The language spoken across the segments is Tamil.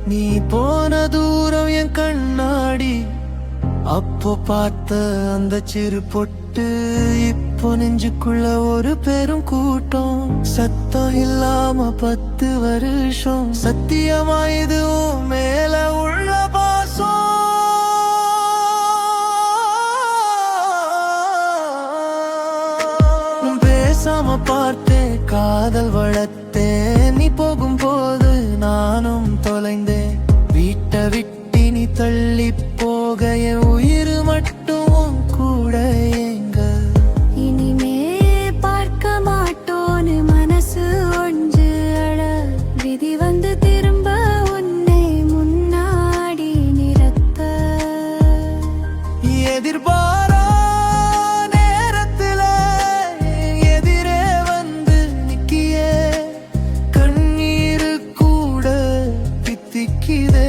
நீ போன தூரம் என் கண்ணாடி, அப்போ பார்த்த அந்த சிறு பொட்டு இப்போ நெஞ்சுக்குள்ள ஒரு பெரும் கூட்டம். சத்தம் இல்லாம 10 வருஷம், சத்தியமா இதுவும் மேல உள்ள பாசம். பேசாம பார்த்தேன், காதல் வளர்த்தேன். நீ போகும்போது நானும் தொலைந்தேன். வீட்டை விட்டு நீ தள்ளி போக என் உயிர் மட்டும் கூட எங்க. இனிமே பார்க்க மாட்டோன்னு மனசு ஒன்று அழ, விதி வந்து திரும்ப உன்னை முன்னாடி நிறுத்த. எதிர்பாரா நேரத்துல எதிரே வந்து நிக்கியே, கண்ணீரு கூட பித்திக்குதே.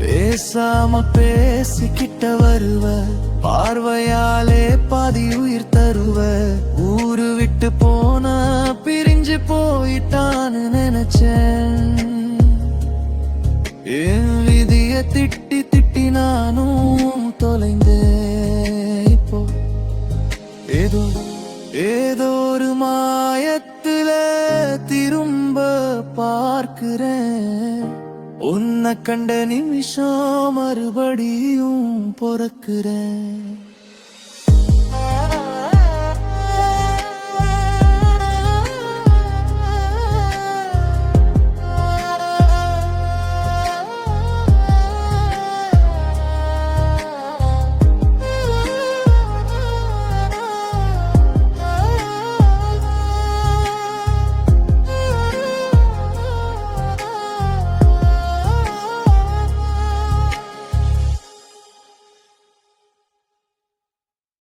பேசாம பேசிக்கிட்ட வருவ, பார்வையாலே பாதி உயிர் தருவ. ஊரு விட்டு போன பிரிஞ்சு போயிட்டான்னு நினைச்சேன். என் விதிய திட்டி திட்டி நானும் தொலைந்தேன். இப்போ ஏதோ ஏதோ ஒரு மாயத்துல திரும்ப பார்க்கிறேன். உன்னை கண்ட நிமிஷம் மறுபடியும் பொறக்கிறேன்.